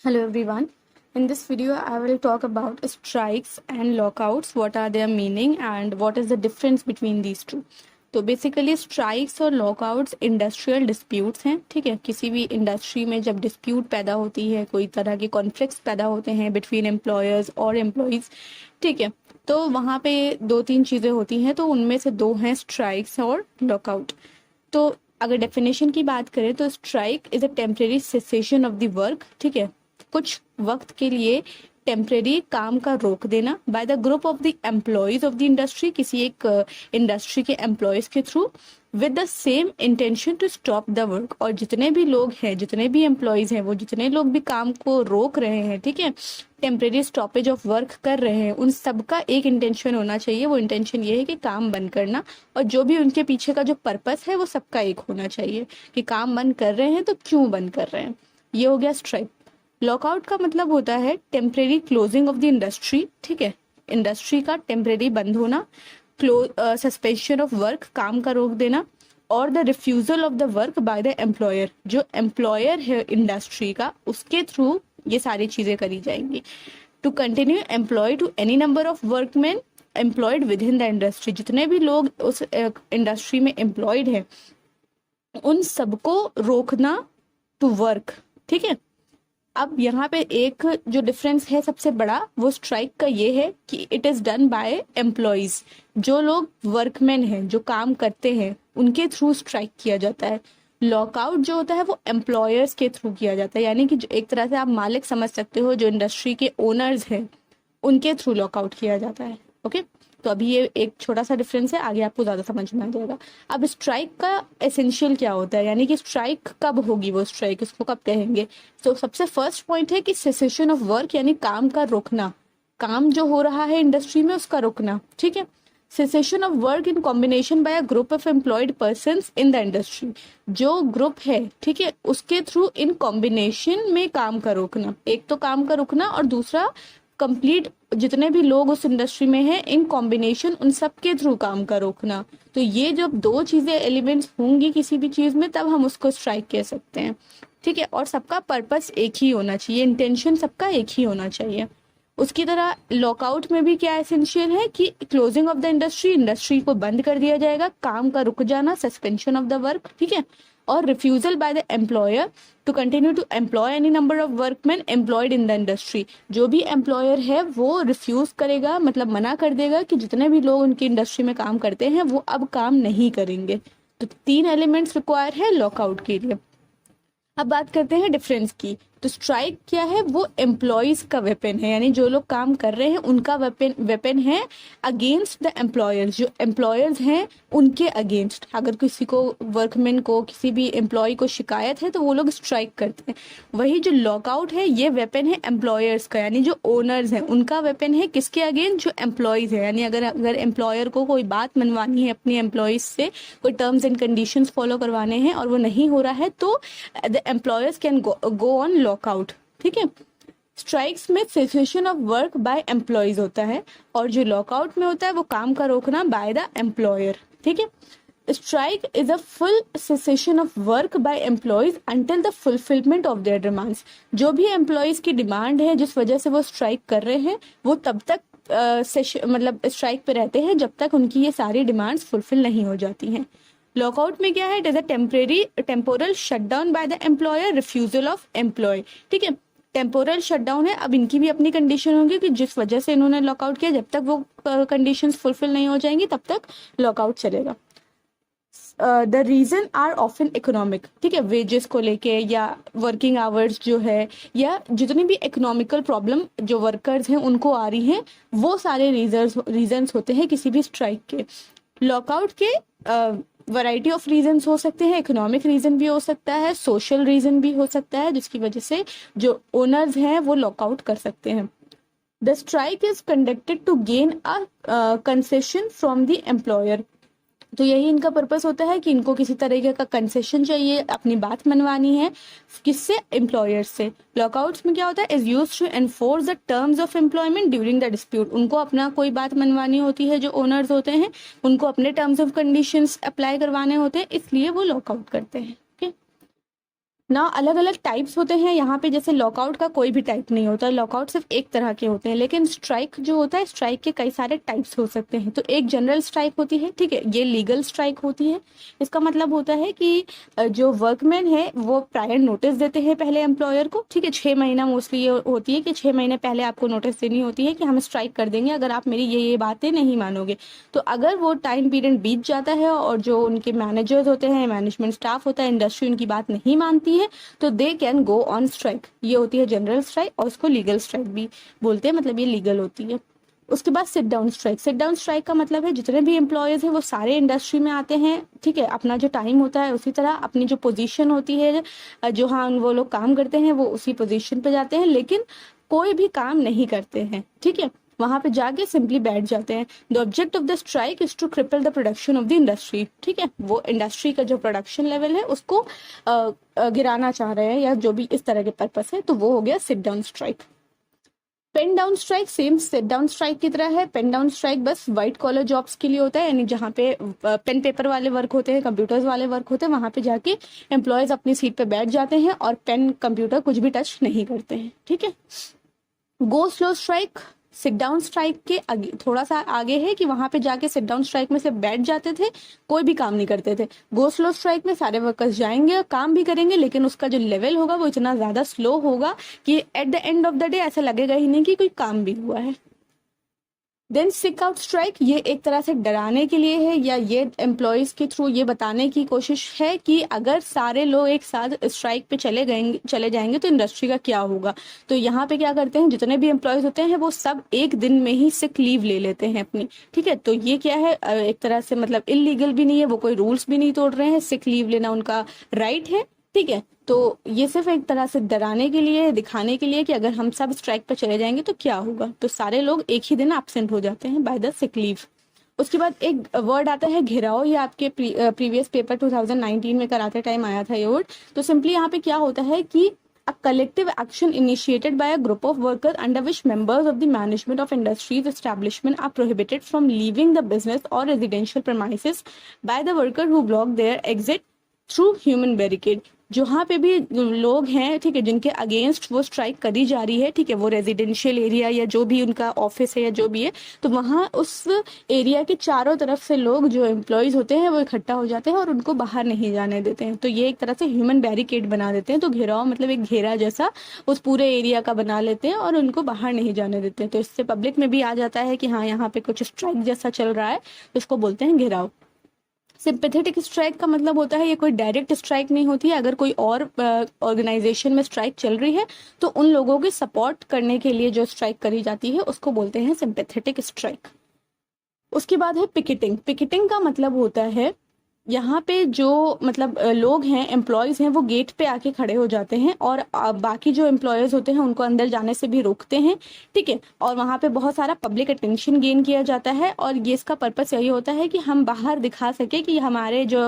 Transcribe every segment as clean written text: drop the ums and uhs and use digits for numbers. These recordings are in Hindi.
Hello everyone. In this video, I will talk about strikes and lockouts, what are their meaning and what is the difference between these two. तो बेसिकली स्ट्राइक्स और लॉकआउट्स इंडस्ट्रियल डिस्प्यूट्स हैं, ठीक है। किसी भी इंडस्ट्री में जब डिस्प्यूट पैदा होती है, कोई तरह के कॉन्फ्लिक्ट्स पैदा होते हैं बिटवीन एम्प्लॉयर्स और एम्प्लॉयज़, ठीक है, तो वहाँ पे दो तीन चीज़ें होती हैं, तो उनमें से दो हैं स्ट्राइक्स और लॉकआउट। तो अगर डेफिनेशन की बात करें तो strike is a temporary cessation of the work, ठीक है, कुछ वक्त के लिए टेम्परेरी काम का रोक देना by the group of the employees of the industry, किसी एक इंडस्ट्री के एम्प्लॉयज के through, with the same intention to stop the work. और जितने भी लोग हैं, जितने भी एम्प्लॉयज हैं, वो जितने लोग भी काम को रोक रहे हैं, ठीक है, टेम्परेरी स्टॉपेज ऑफ वर्क कर रहे हैं, उन सबका एक इंटेंशन होना चाहिए। वो इंटेंशन ये है कि काम बंद करना, और जो भी उनके पीछे का जो पर्पस है वो सबका एक होना चाहिए कि काम बंद कर रहे हैं तो क्यों बंद कर रहे हैं। ये हो गया स्ट्राइक। लॉकआउट का मतलब होता है temporary closing of the industry, ठीक है, इंडस्ट्री का टेम्परेरी बंद होना, सस्पेंशन ऑफ वर्क, काम का रोक देना, और the refusal of the work by the employer, जो एम्प्लॉयर है इंडस्ट्री का, उसके थ्रू ये सारी चीजें करी जाएंगी। To continue employ to any number of workman employed within the industry, जितने भी लोग उस इंडस्ट्री में एम्प्लॉयड है उन सबको रोकना, टू वर्क, ठीक है। अब यहाँ पे एक जो डिफरेंस है सबसे बड़ा, वो स्ट्राइक का ये है कि it is done by employees, जो लोग वर्कमैन हैं, जो काम करते हैं, उनके थ्रू स्ट्राइक किया जाता है। लॉकआउट जो होता है वो एम्प्लॉयर्स के थ्रू किया जाता है, यानी कि जो एक तरह से आप मालिक समझ सकते हो, जो इंडस्ट्री के ओनर्स हैं उनके थ्रू लॉकआउट किया जाता है। ओके, तो अभी ये एक छोटा सा डिफरेंस है, आगे आपको ज्यादा समझ में आ जाएगा। अब स्ट्राइक का एसेंशियल क्या होता है, यानी कि स्ट्राइक कब होगी, वो स्ट्राइक इसको कब कहेंगे। तो सबसे फर्स्ट पॉइंट है कि सेसेशन ऑफ वर्क, यानी काम का रुकना, काम जो हो रहा है इंडस्ट्री में उसका रुकना, ठीक है। Cessation of work in combination by a group of employed persons in the industry, जो ग्रुप है, ठीक है, उसके थ्रू इन कॉम्बिनेशन में काम का रोकना। एक तो काम का रुकना और दूसरा कंप्लीट जितने भी लोग उस इंडस्ट्री में हैं इन कॉम्बिनेशन, उन सब के थ्रू काम का रोकना। तो ये जब दो चीजें एलिमेंट्स होंगी किसी भी चीज में, तब हम उसको स्ट्राइक कह सकते हैं, ठीक है। और सबका पर्पस एक ही होना चाहिए, इंटेंशन सबका एक ही होना चाहिए। उसकी तरह लॉकआउट में भी क्या एसेंशियल है कि closing of the industry, industry को बंद कर दिया जाएगा, काम का रुक जाना, सस्पेंशन ऑफ द वर्क, ठीक है। और refusal by the employer to continue to employ any number of workman employed in the industry, जो भी एम्प्लॉयर है वो रिफ्यूज करेगा, मतलब मना कर देगा कि जितने भी लोग उनकी इंडस्ट्री में काम करते हैं वो अब काम नहीं करेंगे। तो तीन एलिमेंट्स रिक्वायर है लॉकआउट के लिए। अब बात करते हैं डिफरेंस की। तो स्ट्राइक क्या है, वो एम्प्लॉयज का वेपन है, यानी जो लोग काम कर रहे हैं उनका वेपन है अगेंस्ट द एम्प्लॉयर्स, जो एम्प्लॉयर्स हैं उनके अगेंस्ट। अगर किसी को, वर्कमैन को, किसी भी एम्प्लॉय को शिकायत है तो वो लोग स्ट्राइक करते हैं। वही जो लॉकआउट है, ये वेपन है एम्प्लॉयर्स का, यानी जो ओनर्स हैं उनका वेपन है किसके अगेंस्ट, जो एम्प्लॉयज है। यानी अगर अगर एम्प्लॉयर को कोई बात मनवानी है अपनी एम्प्लॉयज से, कोई टर्म्स एंड कंडीशंस फॉलो करवाने हैं और वो नहीं हो रहा है, तो the employers can go on lockout, ठीक है। स्ट्राइक्स में cessation of work by employees होता है, और जो लॉकआउट में होता है वो काम का रोकना बाय द एम्प्लॉयर, ठीक है। Strike is a full cessation of work by employees until the fulfilment of their demands, जो भी एम्प्लॉयज की डिमांड है जिस वजह से वो स्ट्राइक कर रहे हैं, वो तब तक मतलब स्ट्राइक पे रहते हैं जब तक उनकी ये सारी डिमांड्स फुलफिल नहीं हो जाती हैं। लॉकआउट में क्या है, it is a temporal shutdown by the employer, refusal of employ, ठीक है। टेम्पोरल शटडाउन है, अब इनकी भी अपनी कंडीशन होगी कि जिस वजह से इन्होंने लॉकआउट किया, जब तक वो कंडीशंस फुलफिल नहीं हो जाएंगी तब तक लॉकआउट चलेगा। The reason are often economic, ठीक है, वेजेस को लेके या वर्किंग आवर्स जो है, या जितनी भी इकोनॉमिकल प्रॉब्लम जो वर्कर्स हैं उनको आ रही हैं, वो सारे रीजंस होते हैं किसी भी स्ट्राइक के। लॉकआउट के वैरायटी ऑफ रीजंस हो सकते हैं, इकोनॉमिक रीजन भी हो सकता है, सोशल रीजन भी हो सकता है, जिसकी वजह से जो ओनर्स हैं वो लॉकआउट कर सकते हैं। The strike is conducted to gain a concession from the employer, तो यही इनका पर्पस होता है कि इनको किसी तरीके का कंसेशन चाहिए, अपनी बात मनवानी है, किससे, एम्प्लॉयर्स से। लॉकआउट्स में क्या होता है, is used to enforce the terms of employment during the dispute, उनको अपना कोई बात मनवानी होती है, जो ओनर्स होते हैं उनको अपने टर्म्स ऑफ कंडीशंस अप्लाई करवाने होते हैं, इसलिए वो लॉकआउट करते हैं। ना अलग अलग टाइप्स होते हैं यहाँ पे, जैसे लॉकआउट का कोई भी टाइप नहीं होता, लॉकआउट सिर्फ एक तरह के होते हैं। लेकिन स्ट्राइक जो होता है, स्ट्राइक के कई सारे टाइप्स हो सकते हैं। तो एक जनरल स्ट्राइक होती है, ठीक है, ये लीगल स्ट्राइक होती है। इसका मतलब होता है कि जो वर्कमैन है वो प्रायर नोटिस देते हैं पहले एम्प्लॉयर को, ठीक है, 6 महीना मोस्टली ये होती है कि 6 महीने पहले आपको नोटिस देनी होती है कि हम स्ट्राइक कर देंगे अगर आप मेरी ये बातें नहीं मानोगे। तो अगर वो टाइम पीरियड बीत जाता है और जो उनके मैनेजर्स होते हैं, मैनेजमेंट स्टाफ होता है, इंडस्ट्री उनकी बात नहीं मानती है, तो they can go on strike. ये होती है जनरल स्ट्राइक, और उसको लीगल स्ट्राइक भी बोलते हैं, मतलब ये लीगल होती है। उसके बाद seat down strike. Seat down strike का मतलब है जितने भी एम्प्लॉयज हैं वो सारे इंडस्ट्री में आते हैं, ठीक है, अपना जो टाइम होता है उसी तरह अपनी जो पोजीशन होती है, जो हाँ वो लोग काम करते हैं वो उसी पोजीशन पे जाते हैं, लेकिन कोई भी काम नहीं करते हैं, ठीक है, वहां पे जाके सिंपली बैठ जाते हैं। The object of the strike is to cripple the production of the industry, ठीक है, वो इंडस्ट्री का जो प्रोडक्शन लेवल है उसको गिराना चाह रहे हैं या जो भी इस तरह के पर्पस है, तो वो हो गया sit down strike. Pen down strike same sit down strike की तरह है। पेन डाउन स्ट्राइक बस व्हाइट कॉलर जॉब्स के लिए होता है, यानी जहाँ पे पेन पेपर वाले वर्क होते हैं, कंप्यूटर्स वाले वर्क होते हैं, वहां पे जाके एम्प्लॉयज अपनी सीट पे बैठ जाते हैं और पेन कंप्यूटर कुछ भी टच नहीं करते हैं, ठीक है। Go slow strike seat down strike के आगे, थोड़ा सा आगे है कि वहां पे जाके सिट डाउन स्ट्राइक में से बैठ जाते थे, कोई भी काम नहीं करते थे। गो स्लो स्ट्राइक में सारे वर्कर्स जाएंगे, काम भी करेंगे, लेकिन उसका जो लेवल होगा वो इतना ज्यादा स्लो होगा कि at the end of the day ऐसा लगेगा ही नहीं कि कोई काम भी हुआ है। देन सिक आउट स्ट्राइक, ये एक तरह से डराने के लिए है, या ये एम्प्लॉयज के थ्रू ये बताने की कोशिश है कि अगर सारे लोग एक साथ स्ट्राइक पे चले जाएंगे तो इंडस्ट्री का क्या होगा। तो यहाँ पे क्या करते हैं, जितने भी एम्प्लॉयज होते हैं वो सब एक दिन में ही सिक लीव ले लेते हैं अपनी, ठीक है। तो ये क्या है, एक तरह से मतलब इलीगल भी नहीं है, वो कोई रूल्स भी नहीं तोड़ रहे हैं, सिक लीव लेना उनका राइट है, ठीक है। तो ये सिर्फ एक तरह से डराने के लिए, दिखाने के लिए कि अगर हम सब स्ट्राइक पर चले जाएंगे तो क्या होगा। तो सारे लोग एक ही दिन एब्सेंट हो जाते हैं बाय द सिक लीव। उसके बाद एक वर्ड आता है घेराव, ये आपके प्रीवियस पेपर 2019 में कराते टाइम आया था ये वर्ड। तो सिंपली यहाँ पे क्या होता है कि a collective action initiated by a group of workers under which members of the management of industries establishment are prohibited from leaving the business or residential premises by the worker who block their exit through human barricade. जहाँ पे भी लोग हैं, ठीक है, जिनके अगेंस्ट वो स्ट्राइक करी जा रही है, ठीक है, वो रेजिडेंशियल एरिया या जो भी उनका ऑफिस है या जो भी है, तो वहाँ उस एरिया के चारों तरफ से लोग जो एम्प्लॉयज होते हैं वो इकट्ठा हो जाते हैं और उनको बाहर नहीं जाने देते हैं। तो ये एक तरह से ह्यूमन बैरिकेड बना देते हैं। तो घेराव मतलब एक घेरा जैसा उस पूरे एरिया का बना लेते हैं और उनको बाहर नहीं जाने देते हैं। तो इससे पब्लिक में भी आ जाता है कि हाँ यहाँ पे कुछ स्ट्राइक जैसा चल रहा है, तो इसको बोलते हैं घेराव। सिंपैथेटिक स्ट्राइक का मतलब होता है ये कोई डायरेक्ट स्ट्राइक नहीं होती है, अगर कोई और ऑर्गेनाइजेशन में स्ट्राइक चल रही है तो उन लोगों के सपोर्ट करने के लिए जो स्ट्राइक करी जाती है उसको बोलते हैं सिंपैथेटिक स्ट्राइक। उसके बाद है पिकेटिंग। पिकेटिंग का मतलब होता है यहाँ पे जो मतलब लोग हैं, एम्प्लॉयज हैं, वो गेट पे आके खड़े हो जाते हैं और बाकी जो एम्प्लॉयज होते हैं उनको अंदर जाने से भी रोकते हैं, ठीक है। और वहाँ पे बहुत सारा पब्लिक अटेंशन गेन किया जाता है और ये इसका पर्पस यही होता है कि हम बाहर दिखा सके कि हमारे जो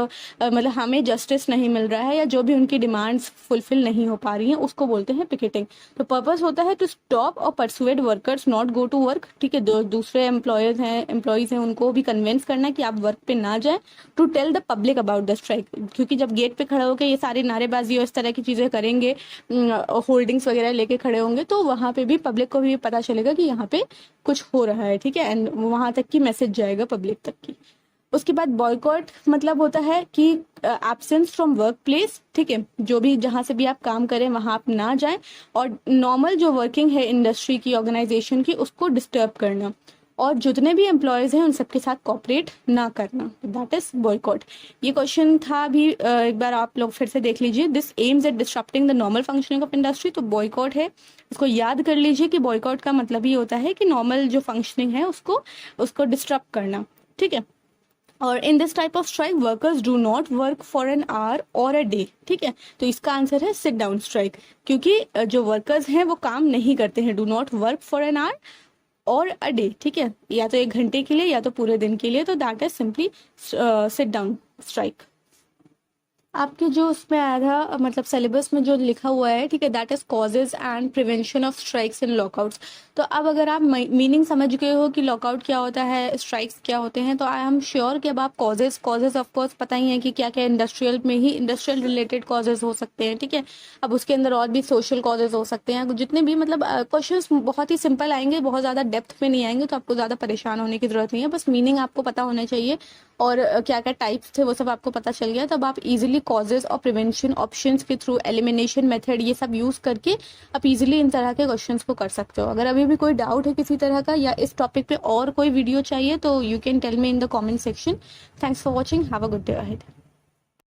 मतलब हमें जस्टिस नहीं मिल रहा है या जो भी उनकी डिमांड्स फुलफिल नहीं हो पा रही हैं, उसको बोलते हैं पिकेटिंग। तो पर्पस होता है टू स्टॉप और persuade workers not go to work, ठीक है, दूसरे एम्प्लॉयज हैं उनको भी कन्विंस करना है कि आप वर्क पे ना जाए, to tell the public about the strike. क्योंकि जब गेट पे खड़े होकर ये सारी नारेबाजी और इस तरह की चीजें करेंगे, होल्डिंग्स वगैरह लेके खड़े होंगे, तो वहां पे भी पब्लिक को भी पता चलेगा कि यहाँ पे कुछ हो रहा है, ठीक है, एंड वहां तक की मैसेज जाएगा पब्लिक तक की। उसके बाद बॉयकॉट मतलब होता है कि एब्सेंस फ्रॉम वर्क प्लेस, ठीक है, जो भी जहां से भी आप काम करें वहां आप ना जाएं और नॉर्मल जो वर्किंग है इंडस्ट्री की, ऑर्गेनाइजेशन की, उसको डिस्टर्ब करना और जितने भी एम्प्लॉयज हैं उन सबके साथ कॉपरेट ना करना, दैट इज बॉयकॉट। ये क्वेश्चन था भी, एक बार आप लोग फिर से देख लीजिए। This aims at disturbing the normal functioning of industry, तो बॉयकॉट है, इसको याद कर लीजिए कि बॉयकॉट का मतलब ही होता है कि नॉर्मल जो फंक्शनिंग है उसको डिस्टर्ब करना, ठीक है। और in this type of strike workers do not work for an hour और अ डे, ठीक है। तो इसका आंसर है सिट डाउन स्ट्राइक, क्योंकि जो वर्कर्स हैं वो काम नहीं करते हैं, do not work for an hour और अ डे, ठीक है, या तो 1 घंटे के लिए या तो पूरे दिन के लिए, तो that is simply seat down strike. आपके जो उसमें आया था मतलब सिलेबस में जो लिखा हुआ है, ठीक है, that is causes and prevention of strikes and lockouts. तो अब अगर आप मीनिंग समझ गए हो कि लॉकआउट क्या होता है, स्ट्राइक्स क्या होते हैं, तो आई एम श्योर कि अब आप कॉजेज ऑफ कोर्स पता ही है कि क्या क्या इंडस्ट्रियल में ही इंडस्ट्रियल रिलेटेड कॉजेज हो सकते हैं, ठीक है। अब उसके अंदर और भी सोशल कॉजेज हो सकते हैं, जितने भी मतलब क्वेश्चंस बहुत ही सिंपल आएंगे, बहुत ज़्यादा डेप्थ में नहीं आएंगे, तो आपको ज़्यादा परेशान होने की जरूरत नहीं है, बस मीनिंग आपको पता होना चाहिए और क्या क्या टाइप्स थे वो सब आपको पता चल गया, तब आप इजीली कॉजेज और प्रिवेंशन ऑप्शंस के थ्रू, एलिमिनेशन मेथड, ये सब यूज करके आप इजीली इन तरह के क्वेश्चंस को कर सकते हो। अगर अभी भी कोई डाउट है किसी तरह का या इस टॉपिक पे और कोई वीडियो चाहिए तो you can tell me in the comment section. Thanks for watching, have a good day ahead.